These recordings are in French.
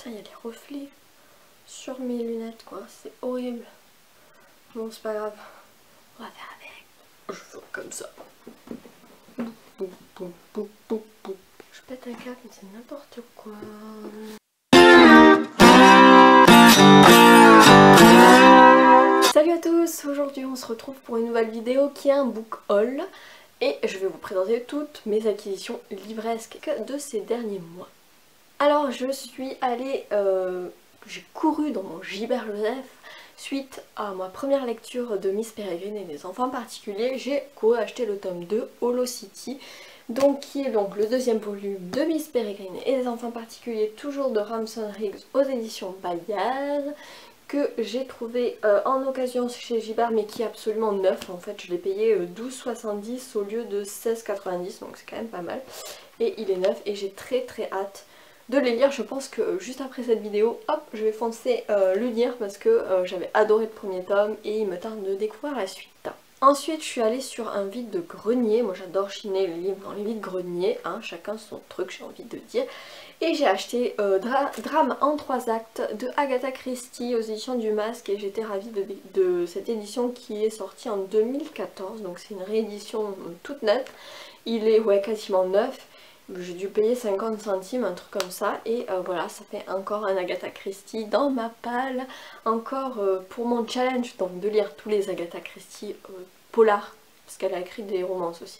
putain, il y a des reflets sur mes lunettes quoi, c'est horrible. Bon, c'est pas grave, on va faire avec. Je fais comme ça. Je pète un câble, mais c'est n'importe quoi. Salut à tous, aujourd'hui on se retrouve pour une nouvelle vidéo qui est un book haul. Et je vais vous présenter toutes mes acquisitions livresques de ces derniers mois. Alors je suis allée, j'ai couru dans mon Gilbert Joseph suite à ma première lecture de Miss Peregrine et des enfants particuliers. J'ai couru acheter le tome 2, Holo City, donc qui est donc le deuxième volume de Miss Peregrine et des enfants particuliers, toujours de Ramson Riggs aux éditions Bayard, que j'ai trouvé en occasion chez Gilbert mais qui est absolument neuf. En fait je l'ai payé 12,70 au lieu de 16,90, donc c'est quand même pas mal. Et il est neuf et j'ai très hâte de les lire. Je pense que juste après cette vidéo, hop, je vais foncer le lire parce que j'avais adoré le premier tome et il me tarde de découvrir la suite. Ensuite je suis allée sur un vide-grenier, moi j'adore chiner les livres dans les vides-greniers, hein, chacun son truc j'ai envie de dire. Et j'ai acheté Drame en 3 actes de Agatha Christie aux éditions du Masque et j'étais ravie de cette édition qui est sortie en 2014, donc c'est une réédition toute neuve. Il est ouais, quasiment neuf, j'ai dû payer 50 centimes, un truc comme ça, et voilà, ça fait encore un Agatha Christie dans ma palle, encore pour mon challenge, donc de lire tous les Agatha Christie polars, parce qu'elle a écrit des romances aussi.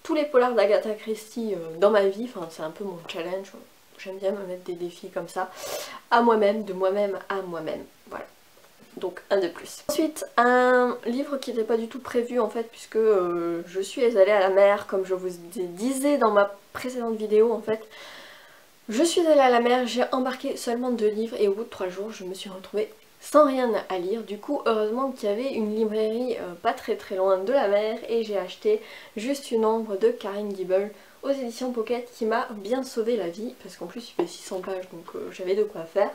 Tous les polars d'Agatha Christie dans ma vie, enfin c'est un peu mon challenge. J'aime bien me mettre des défis comme ça, à moi-même, de moi-même à moi-même, voilà. Donc un de plus. Ensuite, un livre qui n'était pas du tout prévu en fait, puisque je suis allée à la mer, comme je vous disais dans ma précédente vidéo en fait. Je suis allée à la mer, j'ai embarqué seulement 2 livres et au bout de 3 jours, je me suis retrouvée sans rien à lire. Du coup, heureusement qu'il y avait une librairie pas très loin de la mer et j'ai acheté Juste une ombre de Karen Gibble aux éditions Pocket qui m'a bien sauvé la vie parce qu'en plus il fait 600 pages donc j'avais de quoi faire.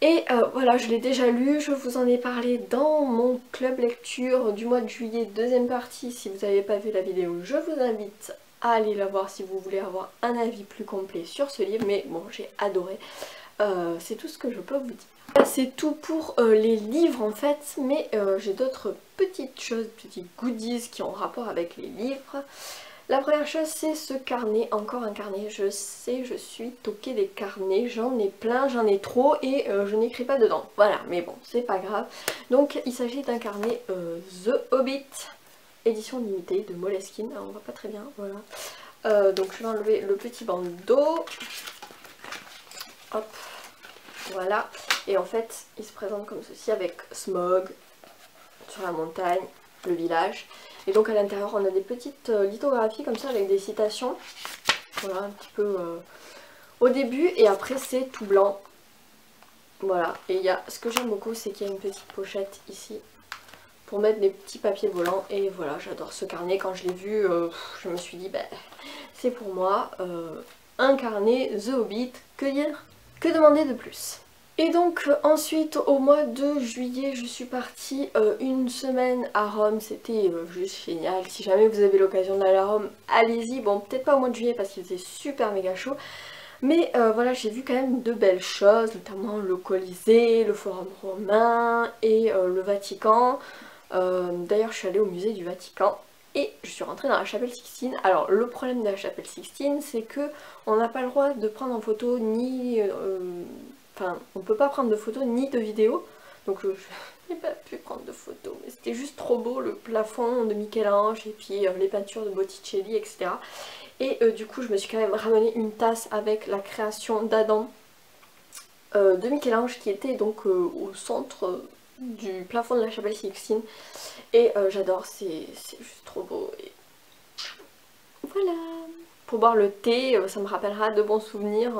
Et voilà, je l'ai déjà lu, je vous en ai parlé dans mon club lecture du mois de juillet, deuxième partie. Si vous n'avez pas vu la vidéo, je vous invite à aller la voir si vous voulez avoir un avis plus complet sur ce livre, mais bon, j'ai adoré. C'est tout ce que je peux vous dire. C'est tout pour les livres en fait, mais j'ai d'autres petites choses, petits goodies qui ont rapport avec les livres. La première chose c'est ce carnet, encore un carnet, je sais, je suis toquée des carnets, j'en ai plein, j'en ai trop et je n'écris pas dedans, voilà, mais bon, c'est pas grave. Donc il s'agit d'un carnet The Hobbit, édition limitée de Moleskine, alors, on voit pas très bien, voilà. Donc je vais enlever le petit bandeau, hop, voilà, et en fait il se présente comme ceci avec Smog sur la montagne, le village. Et donc à l'intérieur on a des petites lithographies comme ça avec des citations. Voilà un petit peu au début et après c'est tout blanc. Voilà, et il y a, ce que j'aime beaucoup c'est qu'il y a une petite pochette ici pour mettre des petits papiers volants. Et voilà, j'adore ce carnet, quand je l'ai vu je me suis dit bah c'est pour moi un carnet The Hobbit, que dire, que demander de plus. Et donc ensuite au mois de juillet je suis partie une semaine à Rome, c'était juste génial. Si jamais vous avez l'occasion d'aller à Rome, allez-y. Bon, peut-être pas au mois de juillet parce qu'il faisait super méga chaud, mais voilà, j'ai vu quand même de belles choses, notamment le Colisée, le Forum romain et le Vatican. D'ailleurs je suis allée au musée du Vatican et je suis rentrée dans la chapelle Sixtine. Alors le problème de la chapelle Sixtine c'est que on n'a pas le droit de prendre en photo ni... Enfin, on peut pas prendre de photos ni de vidéos, donc je n'ai pas pu prendre de photos, mais c'était juste trop beau, le plafond de Michel-Ange et puis les peintures de Botticelli, etc. Et du coup je me suis quand même ramené une tasse avec la création d'Adam de Michel-Ange qui était donc au centre du plafond de la chapelle Sixtine. Et j'adore, c'est juste trop beau. Et voilà. Pour boire le thé, ça me rappellera de bons souvenirs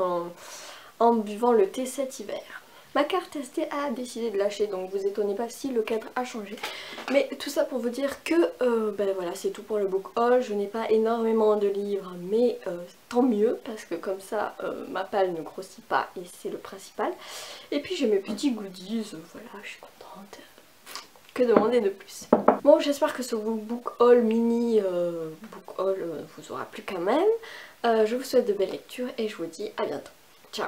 en buvant le thé cet hiver. Ma carte SD a décidé de lâcher, donc vous étonnez pas si le cadre a changé. Mais tout ça pour vous dire que ben voilà, c'est tout pour le book haul. Je n'ai pas énormément de livres, mais tant mieux, parce que comme ça ma palle ne grossit pas et c'est le principal. Et puis j'ai mes petits goodies, voilà, je suis contente. Que demander de plus? Bon, j'espère que ce book haul mini book haul vous aura plu quand même. Je vous souhaite de belles lectures et je vous dis à bientôt. Ciao!